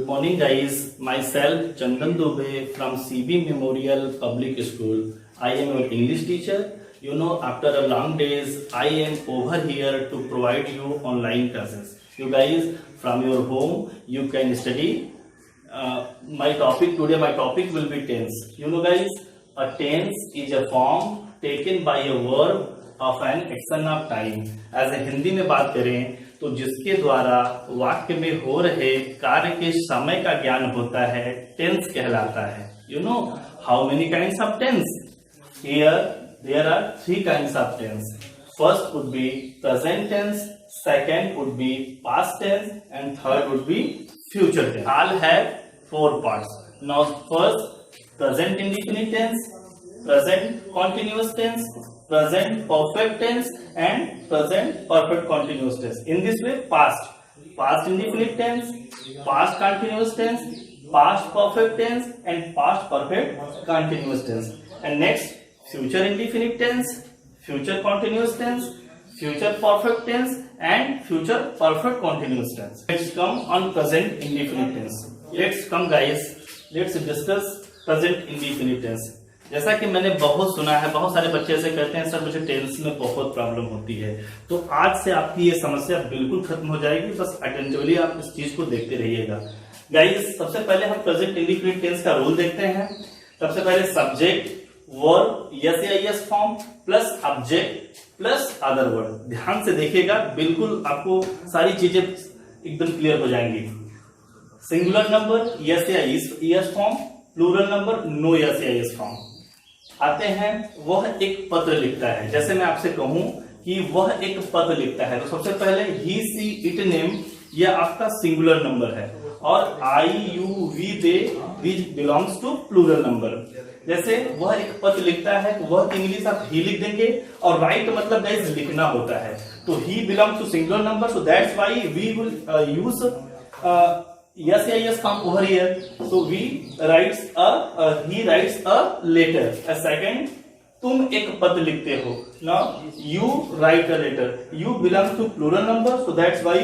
Good morning guys, myself Chandan Dubey from CB Memorial Public School. I am your English teacher. You know, after a long days, I am over here to provide you online classes. You guys from your home, you can study. My topic will be tense. You know guys, a tense is a form taken by a verb of an action of time. ऐसे हिंदी में बात करें तो जिसके द्वारा वाक्य में हो रहे कार्य के समय का ज्ञान होता है, टेंस कहलाता है. You know how many kinds of tense? Here there are 3 kinds of tense. First would be present tense, second would be past tense, and third would be future tense. All have 4 parts. Now first, present indefinite tense, present continuous tense, present perfect tense, and present perfect continuous tense. In this way, past indefinite tense, past continuous tense, past perfect tense, and past perfect continuous tense. And next, future indefinite tense, future continuous tense, future perfect tense, and future perfect continuous tense. Let's come on present indefinite tense. Let's come guys, let's discuss present indefinite tense. जैसा कि मैंने बहुत सुना है, बहुत सारे बच्चे ऐसे कहते हैं सर मुझे टेंस में बहुत प्रॉब्लम होती है, तो आज से आपकी ये समस्या बिल्कुल खत्म हो जाएगी. बस अटेंटिवली आप इस चीज को देखते रहिएगा. गाइस, सबसे पहले हम प्रेजेंट इंडिफिनिट टेंस का रूल देखते हैं. सबसे पहले सब्जेक्ट वर्ब यस या es form plus object plus other word. ध्यान से देखिएगा, बिल्कुल आपको सारी चीजें एकदम क्लियर हो जाएंगी. सिंगुलर नंबर यस या es form, plural number no s या यस फॉर्म. आते हैं, वह एक पत्र लिखता है. जैसे मैं आपसे कहूं कि वह एक पत्र लिखता है, तो सबसे पहले ही सी इट नेम, यह आपका सिंगुलर नंबर है, और I you we they which belongs to plural number. जैसे वह एक पत्र लिखता है, तो वह इंग्लिश आप ही लिख देंगे, और राइट मतलब गाइस लिखना होता है, तो ही belongs to singular number, so that's why we will use yes या yes form over here. So he writes a letter. A second, तुम एक पत्र लिखते हो. Now you write a letter. You belongs to plural number, so that's why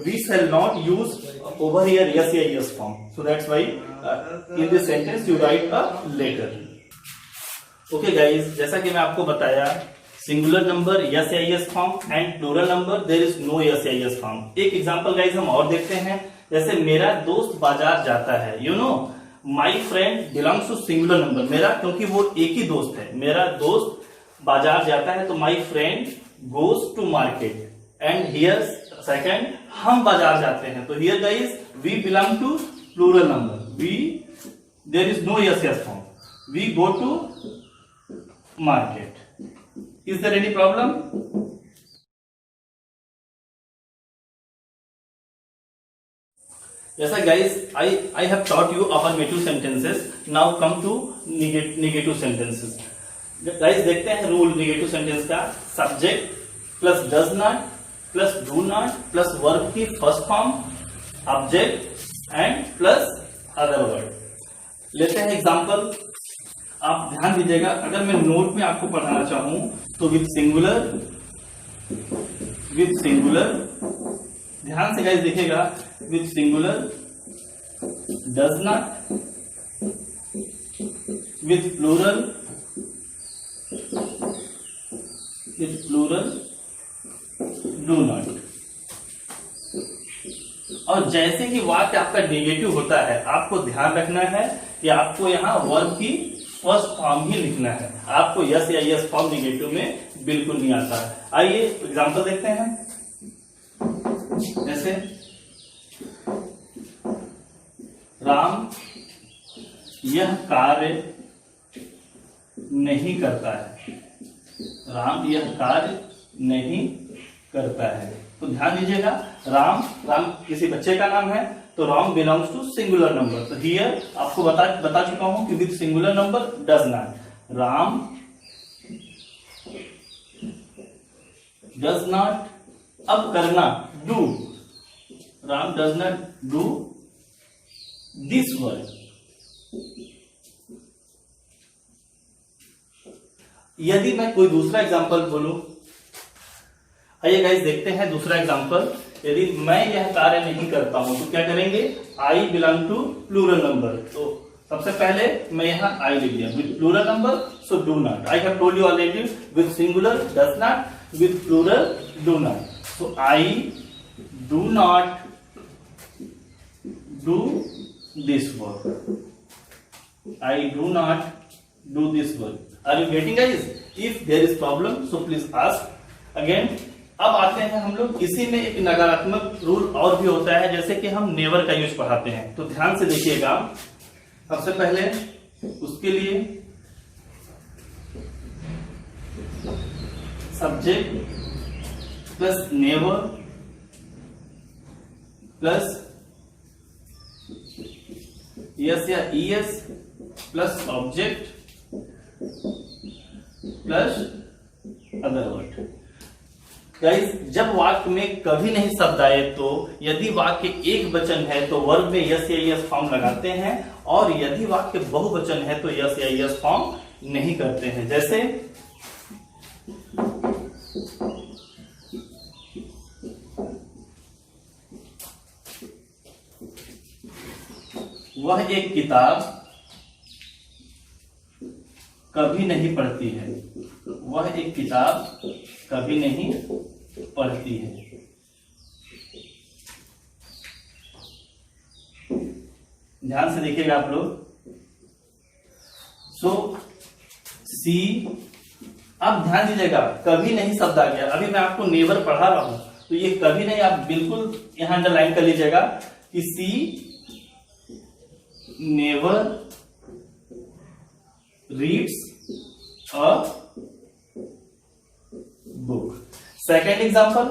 we shall not use over here yes या yes form. So that's why in this sentence you write a letter. Okay guys, जैसा कि मैं आपको बताया, singular number s या es form and plural number there is no s या es form. एक example guys हम और देखते हैं. जैसे मेरा दोस्त बाजार जाता है. You know my friend belongs to singular number. मेरा, क्योंकि वो एक ही दोस्त है, मेरा दोस्त बाजार जाता है, तो my friend goes to market. And here second, हम बाजार जाते हैं, तो here guys we belong to plural number. We there is no s es form. We go to market. Is there any problem? Yes, guys, I have taught you affirmative sentences. Now come to negative sentences. Guys, देखते हैं rule negative sentence का. Subject plus does not plus do not plus verb की first form, object and plus other word. लेते हैं example. आप ध्यान दीजिएगा, अगर मैं नोट में आपको पढ़ाना चाहूं तो विथ सिंगुलर, ध्यान से गाइस देखिएगा, with singular, does not, with plural, do not. और जैसे कि वाक्य आपका नेगेटिव होता है, आपको ध्यान रखना है कि आपको यहाँ वर्ब की फर्स्ट फॉर्म ही लिखना है. आपको यस या यस फॉर्म नेगेटिव में बिल्कुल नहीं आता. आइए एग्जांपल देखते हैं. जैसे राम यह कार्य नहीं करता है. राम यह कार्य नहीं करता है. तो ध्यान दीजिएगा, राम किसी बच्चे का नाम है, तो Ram belongs to singular number. तो हियर आपको बता चुका हूं कि with singular number does not. Ram does not, अब करना do. Ram does not do this work. यदि मैं कोई दूसरा एग्जांपल बोलूं, आइए गाइस देखते हैं दूसरा एग्जांपल. यदि मैं यह कार्य नहीं करता हूं तो क्या करेंगे? I belong to plural number. तो सबसे पहले मैं यहाँ आई लिख दिया with plural number, so do not. I have told you already with singular does not, with plural do not. So I do not do this work. I do not do this work. Are you getting guys? If there is problem, so please ask again. अब आते हैं हम लोग, इसी में एक नकारात्मक rule और भी होता है, जैसे कि हम नेवर का यूज पढ़ाते हैं, तो ध्यान से देखिएगा। सबसे पहले उसके लिए subject plus never plus s या E S plus object plus other word. Guys, जब वाक्य में कभी नहीं शब्द आए, तो यदि वाक्य एक वचन है तो वर्ब में यस या ईएस फॉर्म लगाते हैं, और यदि वाक्य बहुवचन है तो यस या ईएस फॉर्म नहीं करते हैं। जैसे वह एक किताब कभी नहीं पढ़ती है। वह एक किताब कभी नहीं पढ़ती है। ध्यान से देखिएगा आप लोग। सो सी, अब ध्यान दीजिएगा, कभी नहीं शब्द आ गया। अभी मैं आपको नेवर पढ़ा रहा हूं, तो ये कभी नहीं आप बिल्कुल यहां अंडरलाइन कर लीजिएगा कि सी never reads a book. Second example,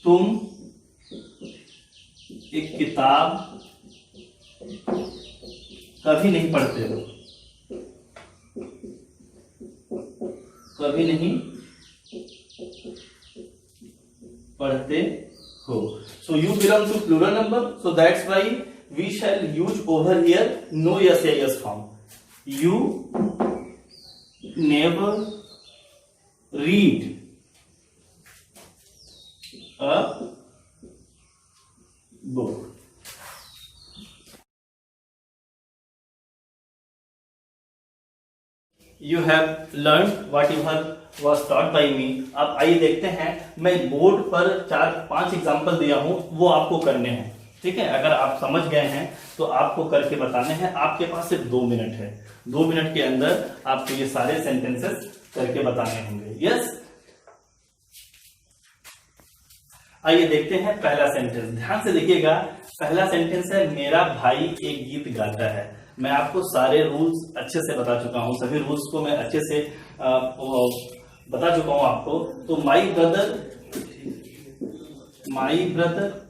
तुम एक किताब कभी नहीं पढ़ते हो। कभी नहीं पढ़ते हो। So you belong to plural number, so that's why we shall use over here no yes या yes form. You never read a book. You have learned whatever was taught by me. अब आइए देखते हैं, मैं board पर 4-5 example दिया हूं, वो आपको करने हैं। ठीक है, अगर आप समझ गए हैं तो आपको करके बताने हैं। आपके पास सिर्फ 2 मिनट है। 2 मिनट के अंदर आपको ये सारे सेंटेंसेस करके बताने होंगे। यस, आइए देखते हैं पहला सेंटेंस। ध्यान से देखिएगा, पहला सेंटेंस है मेरा भाई एक गीत गाता है। मैं आपको सारे रूल्स अच्छे से बता चुका हूं, सभी रूल्स को मैं अच्छे से बता चुका हूं आपको। तो माई ब्रदर।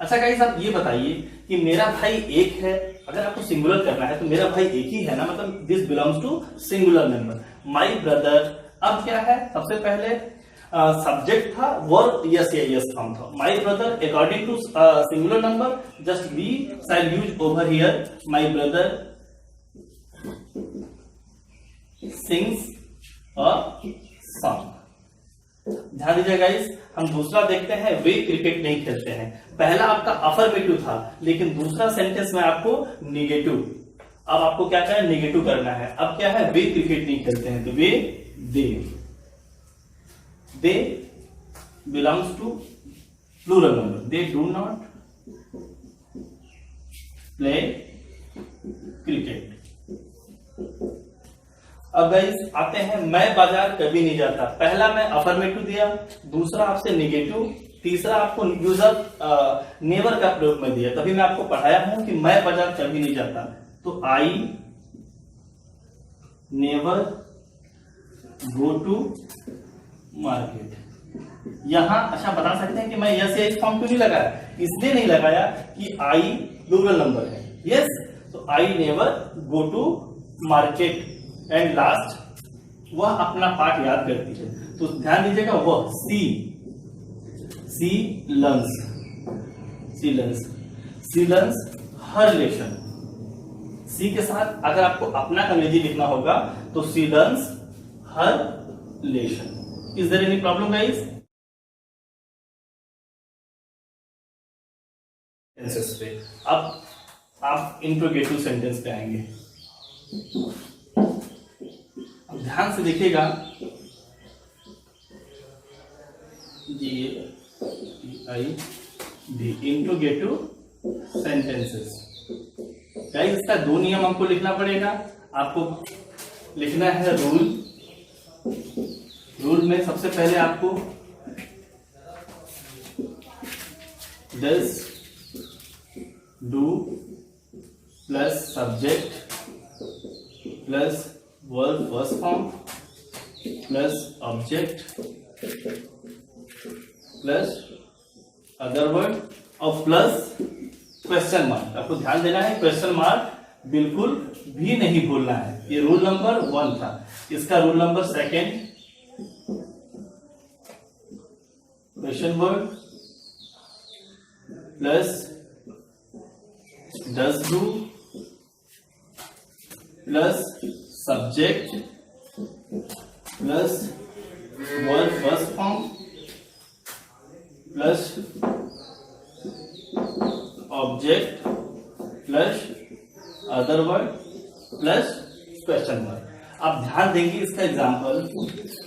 अच्छा गाइस, आप ये बताइए कि मेरा भाई एक है, अगर आपको सिंगुलर करना है तो मेरा भाई एक ही है ना, मतलब this belongs to singular number. My brother, अब क्या है, सबसे पहले सब्जेक्ट था, वर्ब यस या यस फॉर्म था। My brother according to singular number, just we shall use over here my brother sings a song. ध्यान दीजिए गाइस, हम दूसरा देखते हैं, वे क्रिकेट नहीं खेलते हैं। पहला आपका अफर्मेटिव था, लेकिन दूसरा सेंटेंस में आपको निगेटिव। अब आपको क्या करना है, निगेटिव करना है। अब क्या है, वे क्रिकेट नहीं खेलते हैं, तो वे they belongs to plural number. They do not play cricket. अब गाइस आते हैं, मैं बाजार कभी नहीं जाता। पहला मैं अफर्मेटिव दिया, दूसरा आपसे निगेटिव, तीसरा आपको यूजर नेवर का प्रयोग में दिया। तभी मैं आपको पढ़ाया हूं कि मैं बाजार कभी नहीं जाता। तो I never go to market. यहां अच्छा बता सकते हैं कि मैं यस या इस फॉर्म क्यों नहीं लगाया, इसलिए नहीं लगाया कि आई प्लूरल नंबर है। यस, तो I never go to market. And last, वह अपना पाठ याद करती है। तो ध्यान दीजिएगा, वह सी लर्न्स हर लेसन। सी के साथ अगर आपको अपना अंग्रेजी लिखना होगा तो she learns her lesson. Is there any problem guys? Sentences पे। अब आप इंट्रोगेटिव सेंटेंस पे आएंगे। अब ध्यान से देखिएगा, इंट्रोगेटिव सेंटेंसेस। गाइस इसका दो नियम हमको लिखना पड़ेगा। आपको लिखना है रूल में सबसे पहले आपको does do plus subject plus verb first form plus object plus other word और प्लस क्वेश्चन मार्क। आपको ध्यान देना है, क्वेश्चन मार्क बिल्कुल भी नहीं भूलना है। ये रूल नंबर 1 था। इसका rule number 2, question word plus does do plus subject plus verb first form plus object plus other word plus question mark. आप ध्यान देंगे इसका एग्जांपल।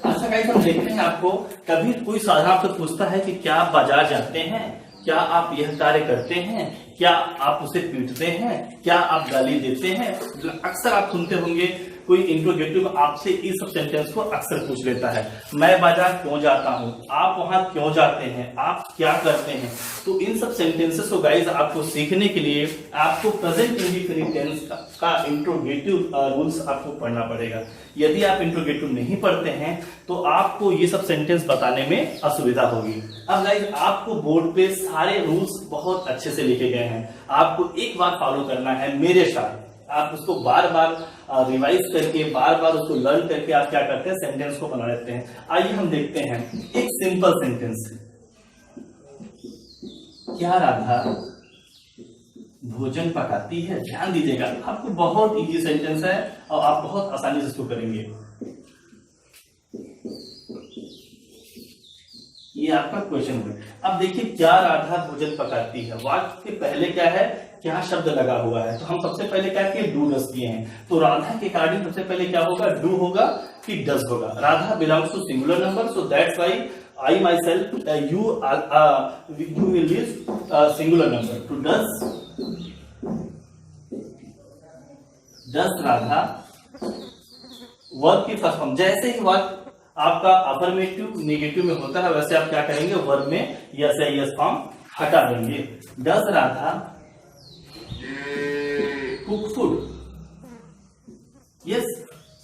अच्छा गाइस हम देखते हैं, आपको कभी कोई साधारण आपसे पूछता है कि क्या आप बाजार जाते हैं, क्या आप यह कार्य करते हैं, क्या आप उसे पीटते हैं, क्या आप गाली देते हैं। अक्सर आप सुनते होंगे कोई इंट्रोगेटिव आपसे इस सब सेंटेंस को अक्सर पूछ लेता है। मैं बाजार क्यों जाता हूं, आप वहां क्यों जाते हैं, आप क्या करते हैं। तो इन सब सेंटेंसेस को गाइस आपको सीखने के लिए आपको प्रेजेंट इंडेफिनिट टेंस का इंट्रोगेटिव रूल्स आपको पढ़ना पड़ेगा। यदि आप इंट्रोगेटिव नहीं पढ़ते हैं तो आपको ये सब सेंटेंस बताने में असुविधा होगी। अब गाइस आपको बोर्ड पे सारे रूल्स बहुत अच्छे से लिखे गए हैं, आपको एक बार फॉलो करना है मेरे साथ। आप उसको बार बार रिवाइज करके बार बार उसको लर्न करके आप क्या करते हैं, सेंटेंस को बना लेते हैं। आइए हम देखते हैं एक सिंपल सेंटेंस। क्या राधा भोजन पकाती है। ध्यान दीजिएगा, आपको बहुत इजी सेंटेंस है और आप बहुत आसानी से इसको करेंगे। ये आपका क्वेश्चन है। अब देखिए, क्या राधा भोजन पकाती है, वाक्य के पहले क्या है, क्या शब्द लगा हुआ है। तो हम सबसे पहले क्या किए, डू डस किए हैं। तो राधा के अकॉर्डिंग सबसे पहले क्या होगा, डू होगा कि डस होगा। Radha belongs to singular number, so that's why I myself, you will use singular number. To does Radha verb की फर्स्ट फॉर्म। जैसे ही वर्ब आपका अफर्मेटिव नेगेटिव में होता है वैसे आप क्या करेंगे, वर्ब में यस या यस फॉर्म हटा देंगे। Does Radha cook food. Yes,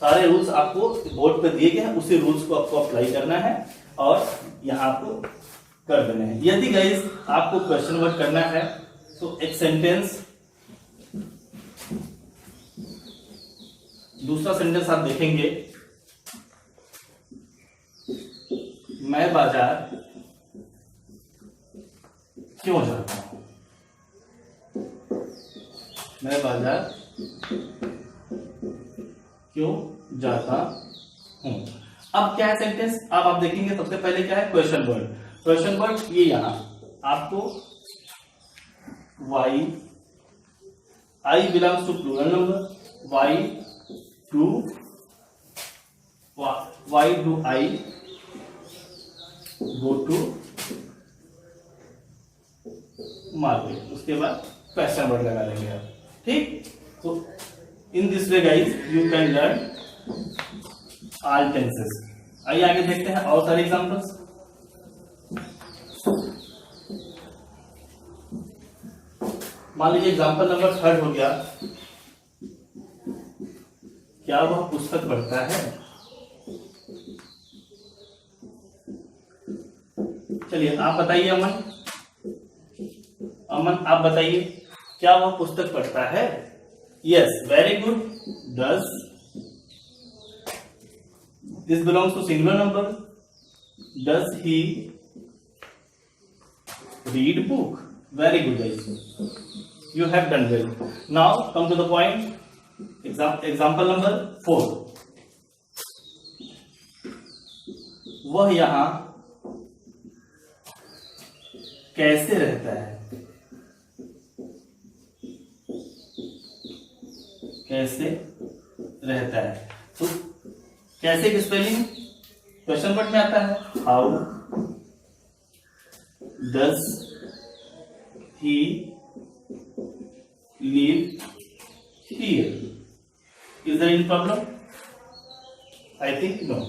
सारे रूल्स आपको बोर्ड पे दिए गए हैं, उसी रूल्स को आपको अप्लाई करना है और यहां आपको कर देना है। यदि गाइस आपको क्वेश्चन वर्ड करना है तो एक सेंटेंस, दूसरा सेंटेंस आप देखेंगे, मैं बाजार क्यों जाता हूं। मैं बाजार क्यों जाता हूं। अब क्या है सेंटेंस, अब आप देखेंगे सबसे पहले क्या है, क्वेश्चन वर्ड। क्वेश्चन वर्ड ये यहां आपको why, I belongs to plural number, why do I go to market. उसके बाद क्वेश्चन वर्ड लगा देंगे आप, ठीक। तो in this way guys you can learn all tenses. आइए आगे देखते हैं और सारे एग्जांपल्स। मान लीजिए एग्जांपल नंबर 3 हो गया, क्या वह पुस्तक पढ़ता है। चलिए आप बताइए, अमन आप बताइए, क्या वह पुस्तक पढ़ता है। Yes, very good. Does, this belongs to singular number. Does he read book? Very good guys, you have done well. Now come to the point. Example number 4. वह यहां कैसे रहता है। कैसे रहता है। तो कैसे की स्पेलिंग क्वेश्चन वर्ड में आता है, how does he live here. Is there any problem? I think no.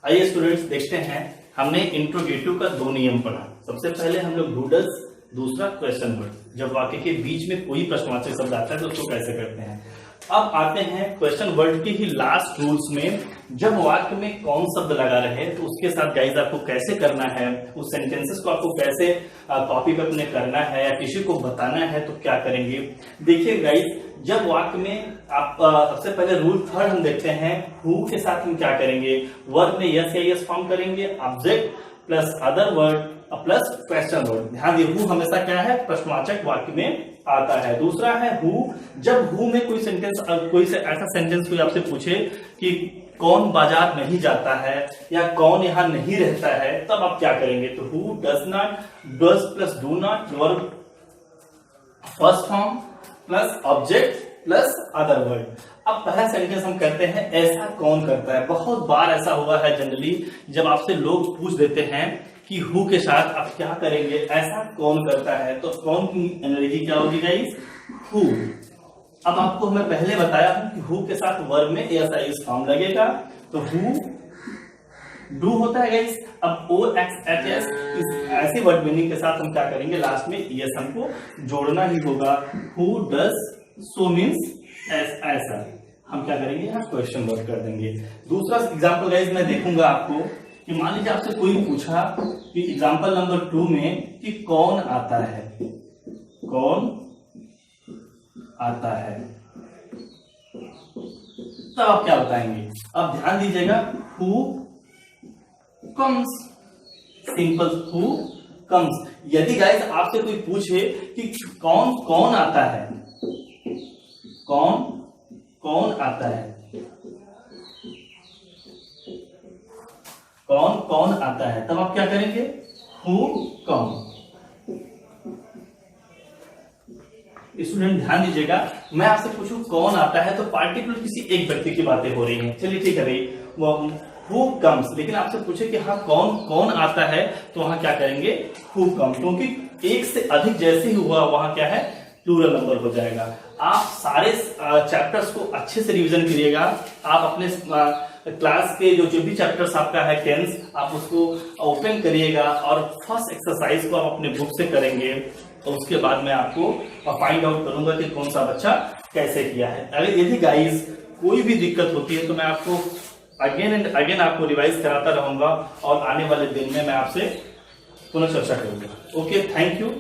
आइए स्टूडेंट्स देखते हैं, हमने इंट्रोगेटिव का 2 नियम पढ़ा। सबसे पहले हम लोग डू डज, दूसरा क्वेश्चन वर्ड। जब वाक्य के बीच में कोई प्रश्नवाचक शब्द आता है तो उसको कैसे करते हैं। अब आते हैं क्वेश्चन वर्ड के ही लास्ट रूल्स में। जब वाक्य में कौन शब्द लगा रहे तो उसके साथ गाइज आपको कैसे करना है, उस सेंटेंसेस को आपको कैसे कॉपी पे अपने करना है या किसी को बताना है तो क्या करेंगे। देखिए गाइज, जब वाक्य में आप सबसे पहले रूल 3 हम देखते हैं, हु के साथ हम क्या करेंगे, वर्ब में यस या यस फॉर्म करेंगे, object plus other word plus question word. ध्यान दिए, हु हमेशा क्या है, प्रश्नवाचक वाक्य में आता है। दूसरा है हु, जब हु में कोई सेंटेंस, कोई से ऐसा सेंटेंस कोई आपसे पूछे कि कौन बाजार नहीं जाता है या कौन यहां नहीं रहता है, तब आप क्या करेंगे। तो who does not, does plus do not, verb first form plus object plus other word. अब पहला सेंटेंस हम करते हैं, ऐसा कौन करता है। बहुत बार ऐसा हुआ है जनरली, जब आपसे लोग पूछ देते हैं कि हु के साथ आप क्या करेंगे, ऐसा कौन करता है, तो कौन की अंग्रेजी क्या होगी गाइस, हु। अब आपको मैं पहले बताया हूं कि हु के साथ वर्ब में एस आई एस फॉर्म लगेगा, तो हु डू होता है गाइस। अब ओ एक्स एच एस, इस ऐसे वर्ड मीनिंग के साथ हम क्या करेंगे, लास्ट में यस हमको जोड़ना ही होगा। हु डज सो मीन्स ऐसा, हम क्या करेंगे, यहाँ क्वेश्चन वर्ड कर देंगे। दूसरा एग्जाम्पल गाइस मैं देखूंगा आपको कि मान लीजिए आपसे कोई पूछा कि एग्जाम्पल नंबर 2 में कि कौन आता है, कौन आता है, तो आप क्या बताएंगे। अब ध्यान दीजिएगा, who comes, simple who comes. यदि गाइस आपसे कोई पूछे कि कौन कौन आता है, कौन कौन आता है, कौन कौन आता है, तब आप क्या करेंगे, हु कम। स्टूडेंट ध्यान दीजिएगा, मैं आपसे पूछूं कौन आता है तो पार्टिकुलर किसी एक व्यक्ति की बातें हो रही हैं, चलिए ठीक है भाई, वो हु कम्स। लेकिन आपसे पूछे कि हाँ कौन कौन आता है, तो वहां क्या करेंगे, हु कम, क्योंकि एक से अधिक जैसे ही हुआ वहां क्या है, प्लूरल नंबर हो जाएगा। आप सारे चैप्टर्स को अच्छे से रिवीजन करिएगा। आप अपने क्लास के जो भी चैप्टर्स आपका है टेंस, आप उसको ओपन करिएगा और फर्स्ट एक्सरसाइज को आप अपने बुक से करेंगे, और उसके बाद मैं आपको फाइंड आउट करूंगा कि कौन सा बच्चा कैसे किया है। अगर यदि गाइस कोई भी दिक्कत होती है तो मैं आपको अगेन एंड अगेन आपको रिवाइज कराता रहूंगा, और आने वाले दिन में मैं आपसे पुनः चर्चा करूंगा। Okay, thank you.